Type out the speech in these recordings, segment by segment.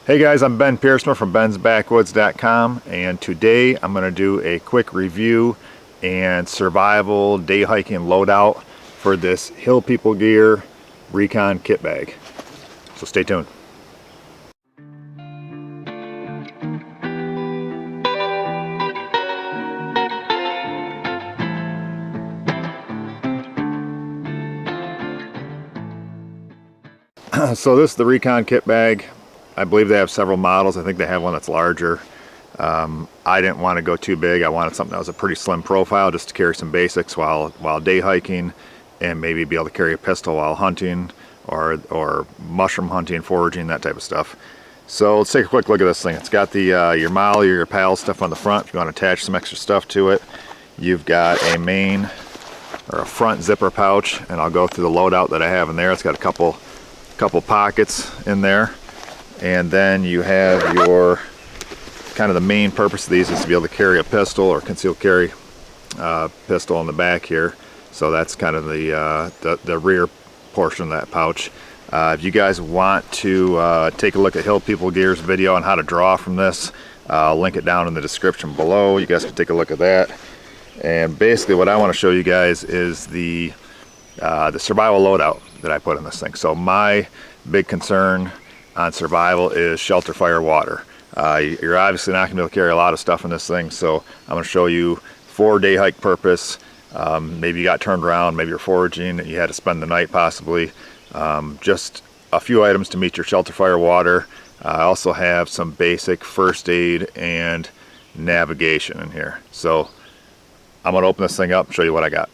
Hey guys, I'm Ben Pierceman from bensbackwoods.com, and today I'm going to do a quick review and survival day hiking loadout for this Hill People Gear Recon kit bag. So stay tuned. So this is the Recon kit bag. I believe they have several models. I think they have one that's larger. I didn't want to go too big. I wanted something that was a pretty slim profile just to carry some basics while day hiking, and maybe be able to carry a pistol while hunting or mushroom hunting, foraging, that type of stuff. So let's take a quick look at this thing. It's got the your MOLLE or your PAL stuff on the front if you want to attach some extra stuff to it. You've got a main or a front zipper pouch, and I'll go through the loadout that I have in there. It's got a couple pockets in there. And then you have your, kind of the main purpose of these is to be able to carry a pistol or concealed carry pistol in the back here. So that's kind of the rear portion of that pouch. If you guys want to take a look at Hill People Gear's video on how to draw from this, I'll link it down in the description below. You guys can take a look at that. And basically what I want to show you guys is the survival loadout that I put in this thing. So my big concern on survival is shelter, fire, water. You're obviously not going to be able to carry a lot of stuff in this thing, so I'm going to show you for day hike purpose. Maybe you got turned around, maybe you're foraging, you had to spend the night possibly. Just a few items to meet your shelter, fire, water. I also have some basic first aid and navigation in here. So I'm going to open this thing up and show you what I got.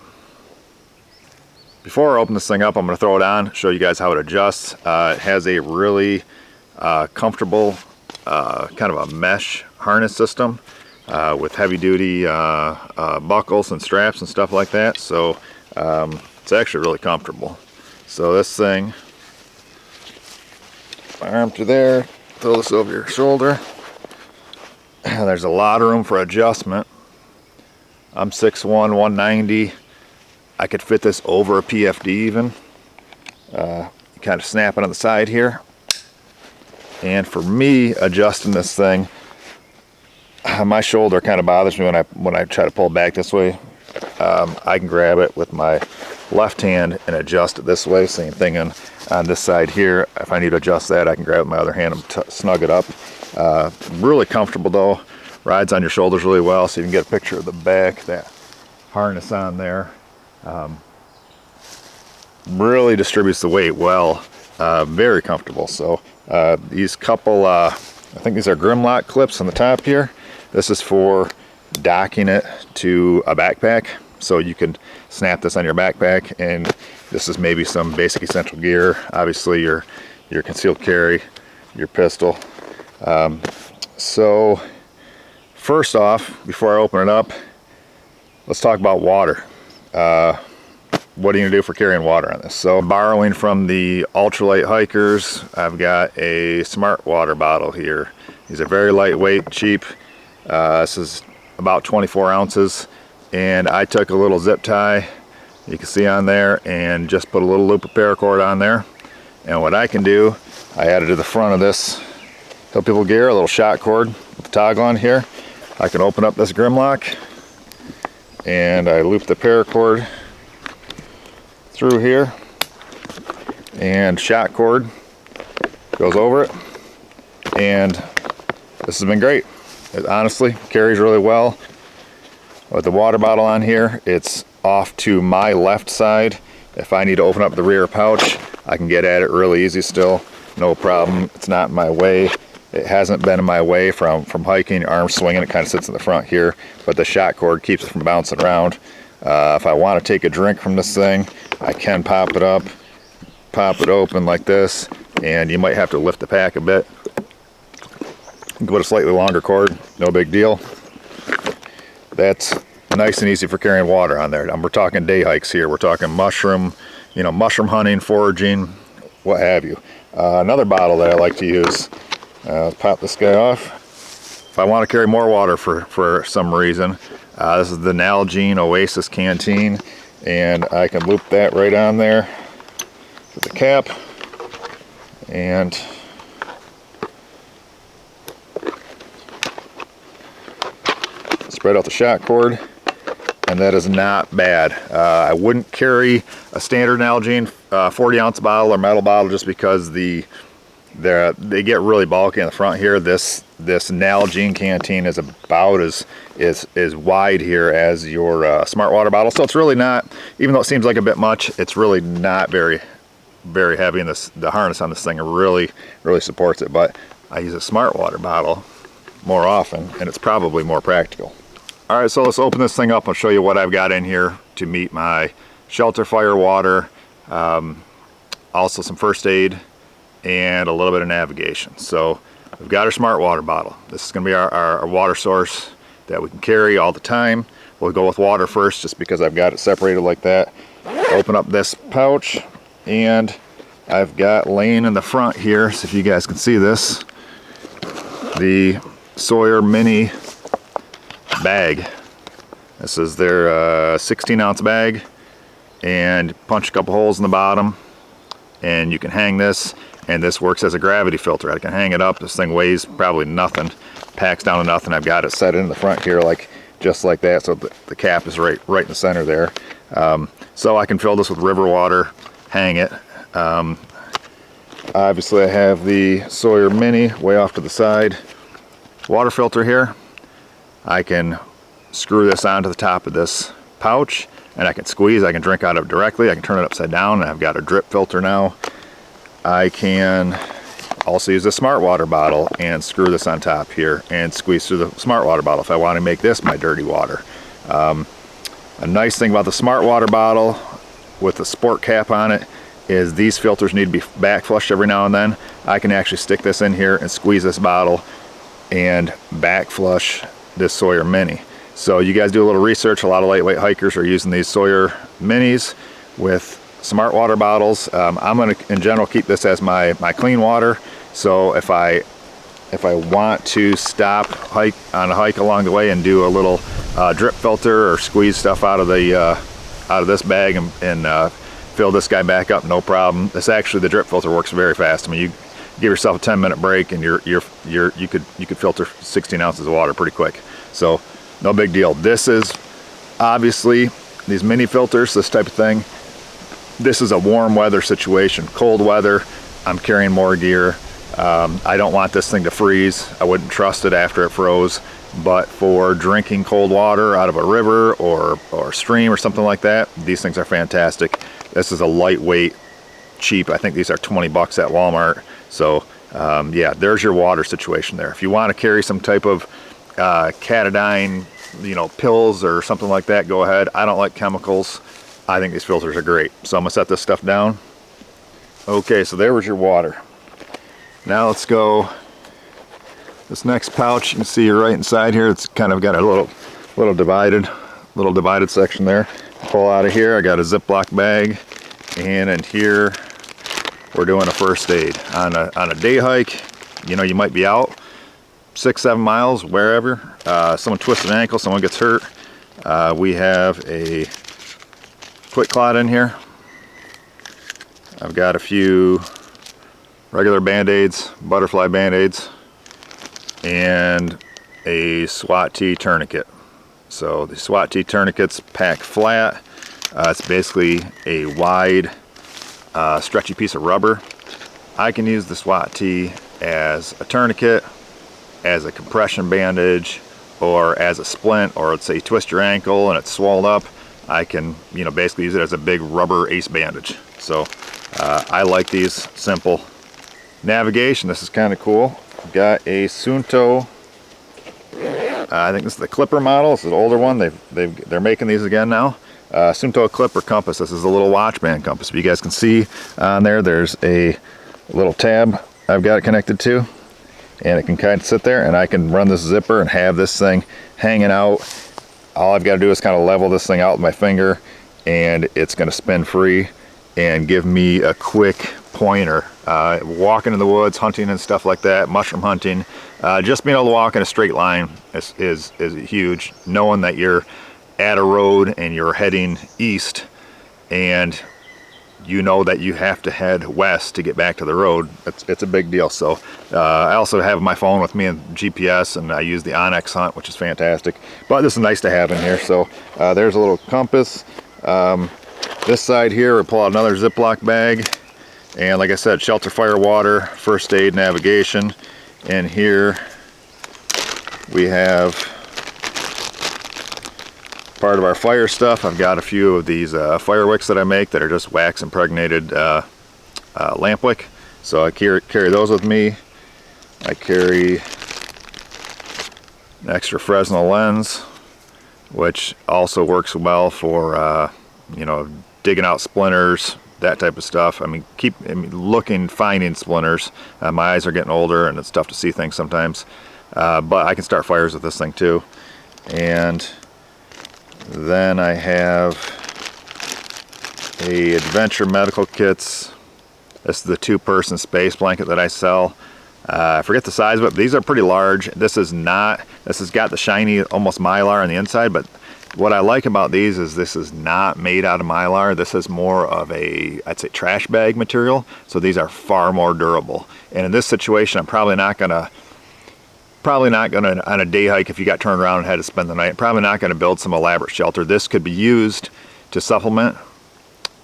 Before I open this thing up, I'm going to throw it on, show you guys how it adjusts. It has a really comfortable kind of a mesh harness system with heavy duty buckles and straps and stuff like that. So it's actually really comfortable. So this thing, arm to there, throw this over your shoulder. There's a lot of room for adjustment. I'm 6'1", 190. I could fit this over a PFD even. Kind of snap it on the side here. And for me, adjusting this thing, my shoulder kind of bothers me when I try to pull it back this way. I can grab it with my left hand and adjust it this way. Same thing on this side here. If I need to adjust that, I can grab it with my other hand and snug it up. Really comfortable though. Rides on your shoulders really well, so you can get a picture of the back, that harness on there. Really distributes the weight well. Very comfortable. So these couple I think these are Grimlock clips on the top here. This is for docking it to a backpack, so you can snap this on your backpack, and this is maybe some basic essential gear, obviously your concealed carry, your pistol. So first off, before I open it up, let's talk about water. What are you gonna do for carrying water on this? So borrowing from the ultralight hikers, I've got a smart water bottle here. These are very lightweight, cheap. This is about 24 ounces, and I took a little zip tie, you can see on there, and just put a little loop of paracord on there. And what I can do, I added to the front of this Hill People Gear a little shot cord with the toggle on here. I can open up this Grimlock, and I loop the paracord through here, and shot cord goes over it, and this has been great. It honestly carries really well. With the water bottle on here, it's off to my left side. If I need to open up the rear pouch, I can get at it really easy still, no problem. It's not in my way. It hasn't been in my way from hiking, arm swinging. It kind of sits in the front here, but the shot cord keeps it from bouncing around. If I want to take a drink from this thing, I can pop it up, pop it open like this, and you might have to lift the pack a bit. Go with a slightly longer cord, no big deal. That's nice and easy for carrying water on there. We're talking day hikes here. We're talking mushroom hunting, foraging, what have you. Another bottle that I like to use, pop this guy off. If I want to carry more water for some reason, this is the Nalgene Oasis Canteen, and I can loop that right on there with the cap, and right off the shot cord, and that is not bad. I wouldn't carry a standard Nalgene 40-ounce bottle or metal bottle just because they get really bulky in the front here. This Nalgene canteen is about as wide here as your smart water bottle, so it's really not, even though it seems like a bit much, it's really not very heavy, and the harness on this thing really supports it. But I use a smart water bottle more often, and it's probably more practical. All right, so let's open this thing up and show you what I've got in here to meet my shelter fire water, also some first aid, and a little bit of navigation. So we've got our smart water bottle. This is going to be our water source that we can carry all the time. We'll go with water first just because I've got it separated like that. Open up this pouch, and I've got laying in the front here, so if you guys can see this, the Sawyer Mini Bag. This is their 16-ounce bag, and punch a couple holes in the bottom, and you can hang this, and this works as a gravity filter. I can hang it up. This thing weighs probably nothing, packs down to nothing. I've got it set in the front here, just like that, so the cap is right in the center there. So I can fill this with river water, hang it. Obviously I have the Sawyer Mini way off to the side water filter here. I can screw this onto the top of this pouch, and I can squeeze. I can drink out of it directly. I can turn it upside down, and I've got a drip filter now. I can also use a smart water bottle and screw this on top here and squeeze through the smart water bottle if I want to make this my dirty water. A nice thing about the smart water bottle with the sport cap on it is these filters need to be back flushed every now and then. I can actually stick this in here and squeeze this bottle and back flush this Sawyer Mini. So you guys do a little research. A lot of lightweight hikers are using these Sawyer Minis with smart water bottles. I'm going to in general keep this as my clean water, so if I want to stop on a hike along the way and do a little drip filter or squeeze stuff out of this bag and fill this guy back up, no problem. The drip filter works very fast. I mean, you give yourself a 10-minute break and you could filter 16 ounces of water pretty quick. So no big deal. This is obviously these mini filters, this type of thing. This is a warm weather situation. Cold weather, I'm carrying more gear. I don't want this thing to freeze. I wouldn't trust it after it froze. But for drinking cold water out of a river or stream or something like that, these things are fantastic. This is a lightweight, cheap. I think these are 20 bucks at Walmart. So yeah, there's your water situation there. If you want to carry some type of catadine, pills or something like that, go ahead. I don't like chemicals. I think these filters are great. So I'm gonna set this stuff down. Okay, so there was your water. Now let's go. This next pouch, you can see right inside here, it's kind of got a little divided section there. Pull out of here, I got a Ziploc bag, and in here we're doing a first aid. On a day hike, you might be out 6-7 miles, wherever. Someone twists an ankle, someone gets hurt. We have a quick clot in here. I've got a few regular band-aids, butterfly band-aids, and a Swat Tea Tourniquet. So the Swat Tea Tourniquets pack flat. It's basically a wide, stretchy piece of rubber. I can use the Swat Tea as a tourniquet, as a compression bandage, or as a splint, or let's say you twist your ankle and it's swelled up. I can, basically use it as a big rubber ace bandage. So I like these. Simple. Navigation, this is kind of cool. I've got a Tsumto, I think this is the Clipper model. This is an older one. They're making these again now. Tsumto Clipper compass. This is a little watch band compass. If you guys can see on there's a little tab I've got it connected to, and it can kind of sit there, and I can run this zipper and have this thing hanging out. All I've got to do is kind of level this thing out with my finger, and it's going to spin free and give me a quick pointer. Walking in the woods, hunting and stuff like that, mushroom hunting, just being able to walk in a straight line is huge. Knowing that you're at a road and you're heading east, and you know that you have to head west to get back to the road. It's a big deal. So I also have my phone with me and GPS, and I use the Onyx Hunt, which is fantastic. But this is nice to have in here. So there's a little compass. This side here, we pull out another Ziploc bag, and like I said, shelter, fire, water, first aid, navigation. And here we have part of our fire stuff. I've got a few of these fire wicks that I make that are just wax impregnated lamp wick. So I carry those with me. I carry an extra Fresnel lens, which also works well for you know, digging out splinters, that type of stuff. I mean, finding splinters. My eyes are getting older and it's tough to see things sometimes. But I can start fires with this thing too. And then I have a Adventure Medical Kits. This is the 2-person space blanket that I sell. I forget the size of it, but these are pretty large. This has got the shiny, almost Mylar on the inside, but what I like about these is this is not made out of Mylar. This is more of a, I'd say, trash bag material. So these are far more durable. And in this situation, I'm probably not gonna, on a day hike, if you got turned around and had to spend the night, probably not gonna build some elaborate shelter. This could be used to supplement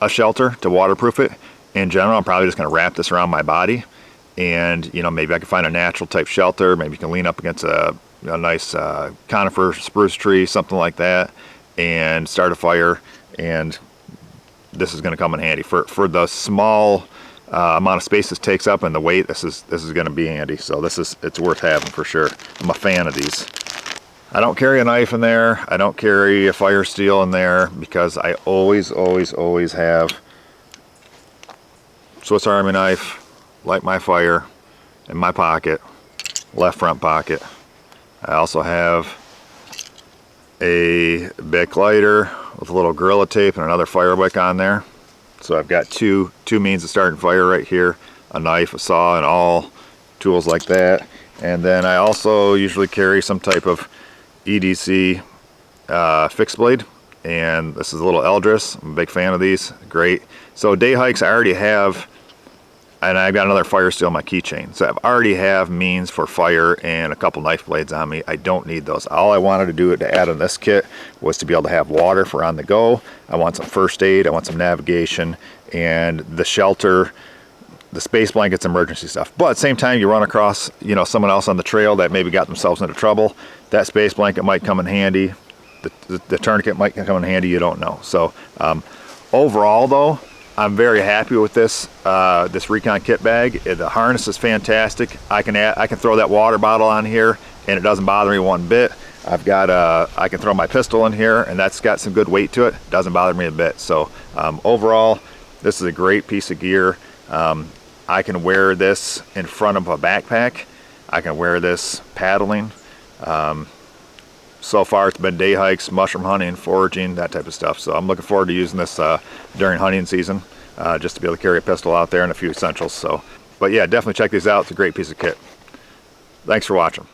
a shelter, to waterproof it. In general, I'm probably just gonna wrap this around my body, and you know, maybe I can find a natural type shelter. Maybe you can lean up against a nice conifer spruce tree, something like that, and start a fire. And this is gonna come in handy for the small amount of space this takes up and the weight. This is going to be handy. So it's worth having for sure. I'm a fan of these. I don't carry a knife in there. I don't carry a fire steel in there because I always have Swiss Army knife, light my fire, in my pocket, left front pocket. I also have a Bic lighter with a little Gorilla Tape and another fire wick on there. So I've got two means of starting fire right here, a knife, a saw, and all tools like that. And then I also usually carry some type of EDC fixed blade, and this is a little Eldris. I'm a big fan of these, great. So day hikes I already have, and I've got another fire steel on my keychain. So I already have means for fire and a couple knife blades on me. I don't need those. All I wanted to do to add on this kit was to be able to have water for on the go. I want some first aid, I want some navigation, and the shelter, the space blankets, emergency stuff. But at the same time, you run across, you know, someone else on the trail that maybe got themselves into trouble. That space blanket might come in handy. The tourniquet might come in handy, you don't know. So overall though, I'm very happy with this this Recon kit bag. The harness is fantastic. I can throw that water bottle on here and it doesn't bother me one bit. I've got I can throw my pistol in here and that's got some good weight to it. Doesn't bother me a bit. So overall, this is a great piece of gear. I can wear this in front of a backpack. I can wear this paddling. So far it's been day hikes, mushroom hunting, foraging, that type of stuff. So I'm looking forward to using this during hunting season, just to be able to carry a pistol out there and a few essentials. So, but yeah, definitely check these out. It's a great piece of kit. Thanks for watching.